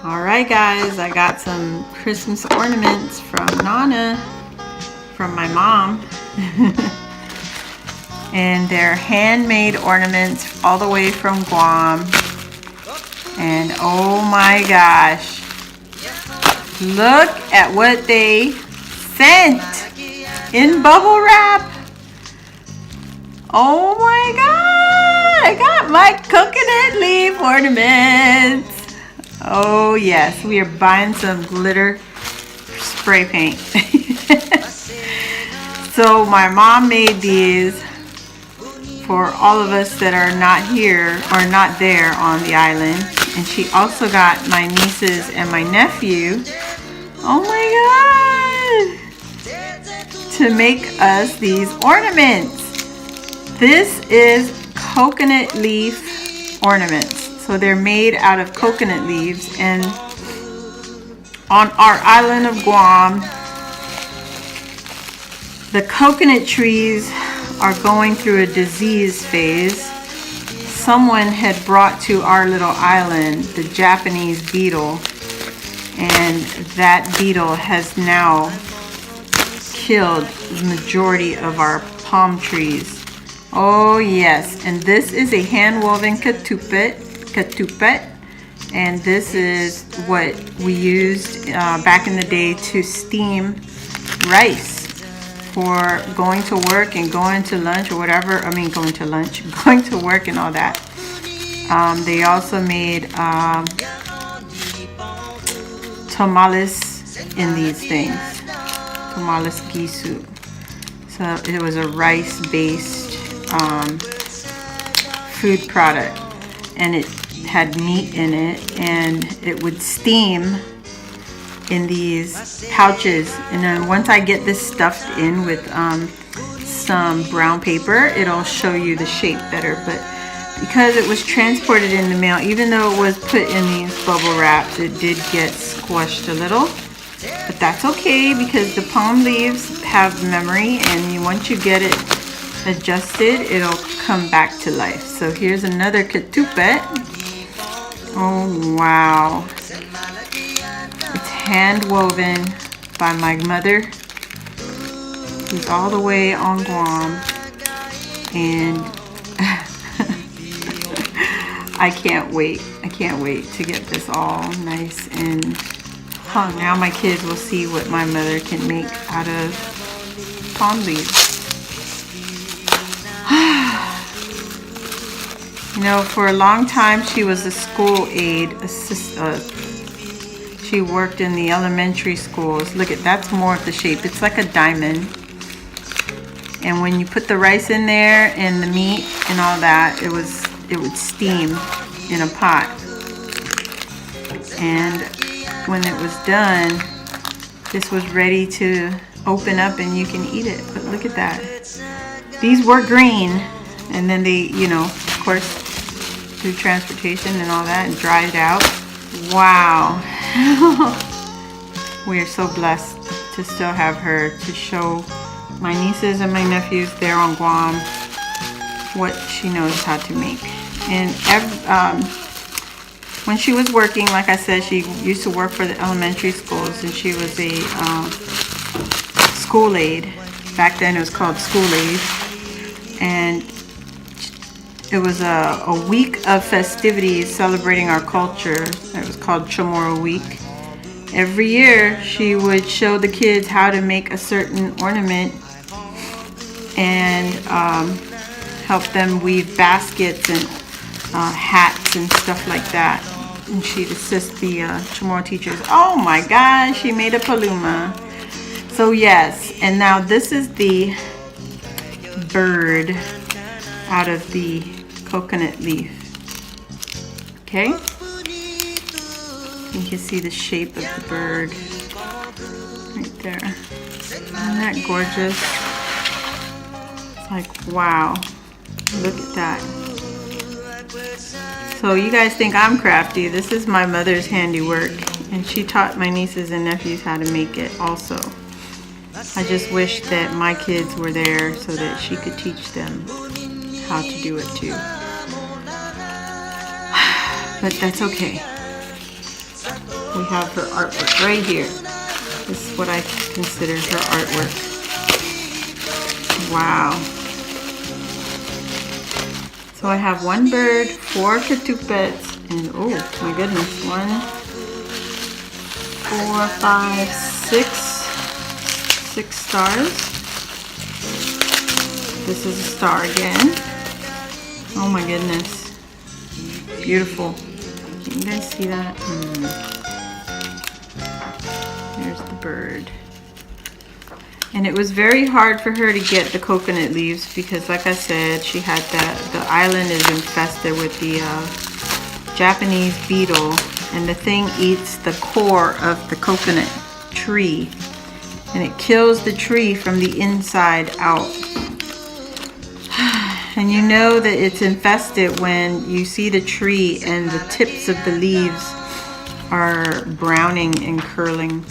Alright guys, I got some Christmas ornaments from Nana, from my mom. And they're handmade ornaments all the way from Guam. And oh my gosh, look at what they sent in bubble wrap. Oh my god, I got my coconut leaf ornaments. Oh yes, we are buying some glitter spray paint. So my mom made these for all of us that are not here or not there on the island. And she also got my nieces and my nephew, oh my god, to make us these ornaments. This is coconut leaf ornaments. So they're made out of coconut leaves, and on our island of Guam, the coconut trees are going through a disease phase. Someone had brought to our little island the Japanese beetle, and that beetle has now killed the majority of our palm trees. Oh yes, and this is a hand-woven katupet, and this is what we used back in the day to steam rice for going to work and going to lunch or whatever. I mean going to lunch, going to work and all that. They also made tamales in these things, tamales gisu. So it was a rice-based food product, and it had meat in it, and it would steam in these pouches. And then once I get this stuffed in with some brown paper, it'll show you the shape better. But because it was transported in the mail, even though it was put in these bubble wraps, it did get squished a little. But that's okay, because the palm leaves have memory, and once you get it adjusted, it'll come back to life. So here's another katupet. Oh wow, it's hand woven by my mother, who's all the way on Guam, and I can't wait to get this all nice and hung. Now my kids will see what my mother can make out of palm leaves. You know, for a long time she was a school aide assistant. She worked in the elementary schools. Look at, that's more of the shape. It's like a diamond. And when you put the rice in there and the meat and all that, it would steam in a pot. And when it was done, this was ready to open up and you can eat it. But look at that. These were green, and then they, you know, of course, through transportation and all that, and dried out. Wow. We are so blessed to still have her to show my nieces and my nephews there on Guam what she knows how to make. And when she was working, like I said, she used to work for the elementary schools, and she was a school aide. Back then it was called school aid. And it was a week of festivities celebrating our culture. It was called Chamorro Week. Every year she would show the kids how to make a certain ornament and help them weave baskets and hats and stuff like that. And she'd assist the Chamorro teachers. Oh my gosh, she made a paluma. So yes, and now this is the bird out of the coconut leaf. Okay, you can see the shape of the bird right there. Isn't that gorgeous? It's like, wow, look at that. So you guys think I'm crafty. This is my mother's handiwork, and she taught my nieces and nephews how to make it also. I just wish that my kids were there so that she could teach them how to do it too. But that's okay. we have her artwork right here. This is what I consider her artwork. Wow. So I have 1 bird, 4 ketupets, and oh my goodness, 1, 4, 5, 6 stars. This is a star again. Oh my goodness. Beautiful. Can you guys see that? There's the bird. And it was very hard for her to get the coconut leaves because, like I said, she had the island is infested with the Japanese beetle, and the thing eats the core of the coconut tree, and it kills the tree from the inside out. And you know that it's infested when you see the tree and the tips of the leaves are browning and curling.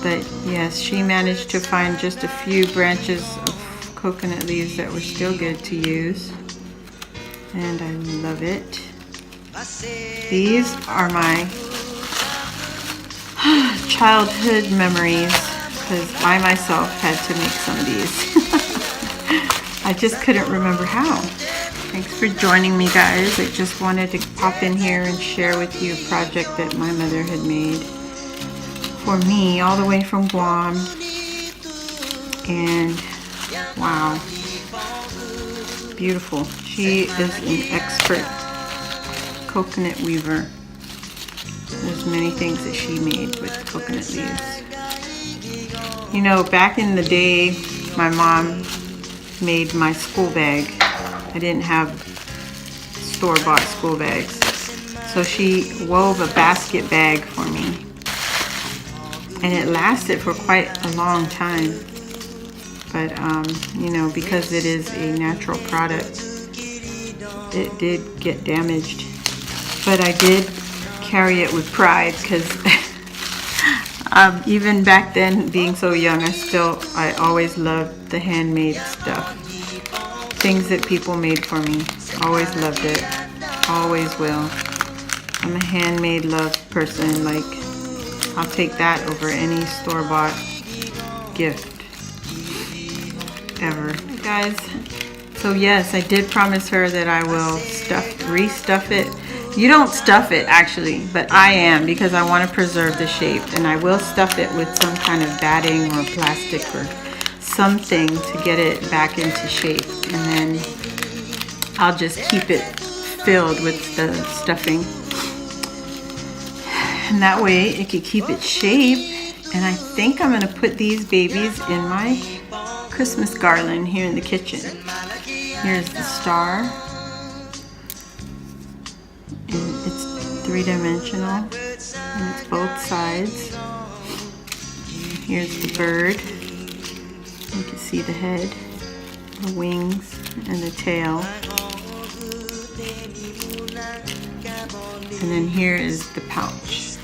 But yes, she managed to find just a few branches of coconut leaves that were still good to use. And I love it. These are my childhood memories because I myself had to make some of these. I just couldn't remember how. Thanks for joining me, guys. I just wanted to pop in here and share with you a project that my mother had made for me all the way from Guam. And wow, beautiful. She is an expert coconut weaver. There's many things that she made with coconut leaves. You know, back in the day, my mom made my school bag. I didn't have store-bought school bags. So she wove a basket bag for me. And it lasted for quite a long time. But, you know, because it is a natural product, it did get damaged. But I did carry it with pride because even back then, being so young, I always loved the handmade stuff. Things that people made for me. Always loved it. Always will. I'm a handmade love person. Like, I'll take that over any store-bought gift ever. Guys, so yes, I did promise her that I will restuff it. You don't stuff it actually, but I am, because I want to preserve the shape, and I will stuff it with some kind of batting or plastic or something to get it back into shape, and then I'll just keep it filled with the stuffing, and that way it can keep its shape. And I think I'm going to put these babies in my Christmas garland here in the kitchen. Here's the star, and it's 3-dimensional, and it's both sides. Here's the bird. You can see the head, the wings, and the tail. And then here is the pouch,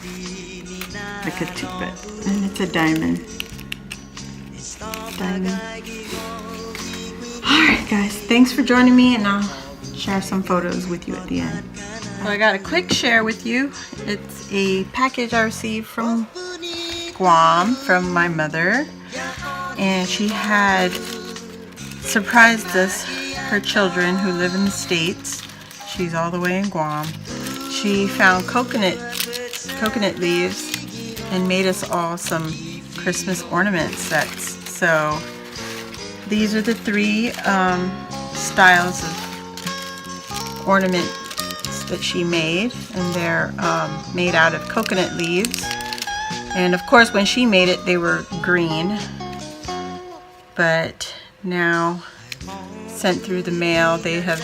the ketupet, and it's a diamond. Alright guys, thanks for joining me, and I'll share some photos with you at the end. So I got a quick share with you. It's a package I received from Guam from my mother, and she had surprised us, her children who live in the States. She's all the way in Guam. She found coconut leaves and made us all some Christmas ornament sets. So these are the 3 styles of ornaments that she made, and they're made out of coconut leaves. And of course, when she made it, they were green, but now sent through the mail, they have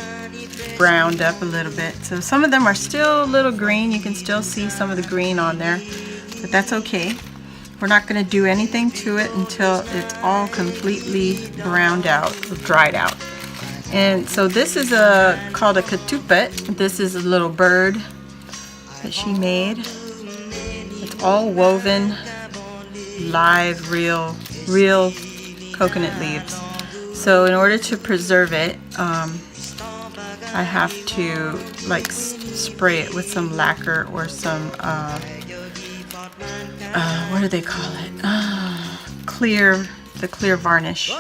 browned up a little bit. So some of them are still a little green. You can still see some of the green on there, but that's okay. We're not going to do anything to it until it's all completely browned out, or dried out. And so this is called a ketupet. This is a little bird that she made. It's all woven, live, real coconut leaves. So in order to preserve it, I have to like spray it with some lacquer or some what do they call it? The clear varnish,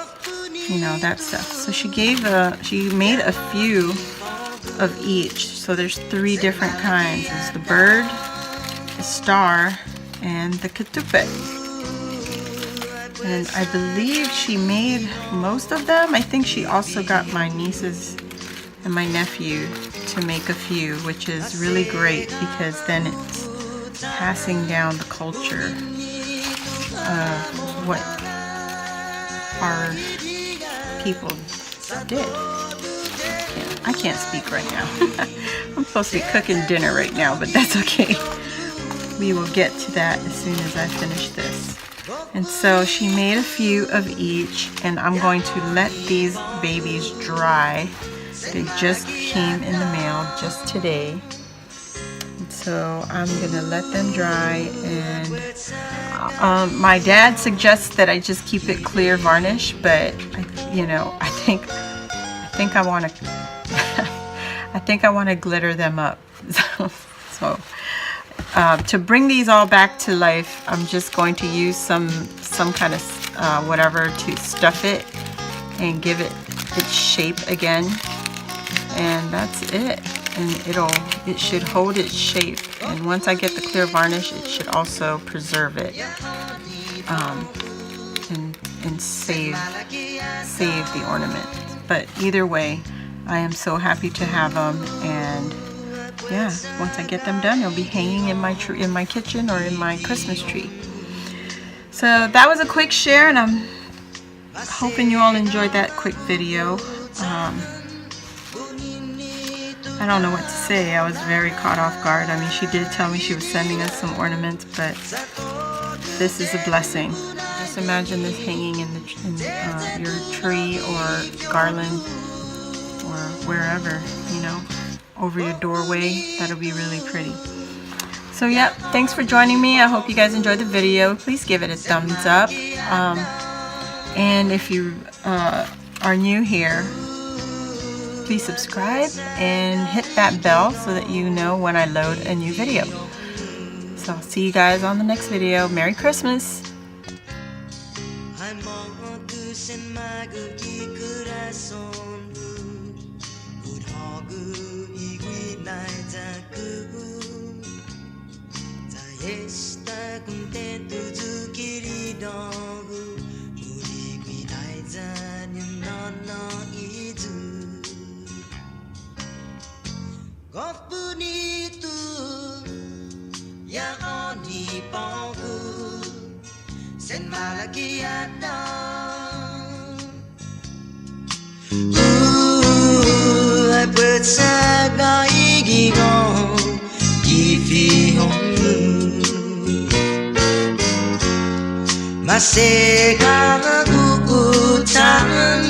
you know, that stuff. So she made a few of each. So there's 3 different kinds. There's the bird, the star, and the ketupat. And I believe she made most of them. I think she also got my nieces and my nephew to make a few, which is really great because then it's passing down the culture of what our people did. I can't speak right now. I'm supposed to be cooking dinner right now, but that's okay. We will get to that as soon as I finish this. And so she made a few of each, and I'm going to let these babies dry. They just came in the mail just today. So I'm gonna let them dry, and my dad suggests that I just keep it clear varnish, but I think I want to I think I want to glitter them up. So to bring these all back to life, I'm just going to use some kind of whatever to stuff it and give it its shape again, and that's it. And it should hold its shape, and once I get the clear varnish, it should also preserve it and save the ornament. But either way, I am so happy to have them, and yeah, once I get them done, they'll be hanging in my kitchen or in my Christmas tree. So that was a quick share, and I'm hoping you all enjoyed that quick video. I don't know what to say. I was very caught off guard. I mean, she did tell me she was sending us some ornaments, but this is a blessing. Just imagine this hanging in your tree or garland or wherever, over your doorway. That'll be really pretty. So yeah, thanks for joining me. I hope you guys enjoyed the video. Please give it a thumbs up. And if you are new here, please subscribe and hit that bell so that you know when I load a new video. So I'll see you guys on the next video. Merry Christmas! Góc bonito yang oni pangku sen malakiada ai bersaga igi gong gifi hong masih kagu kutan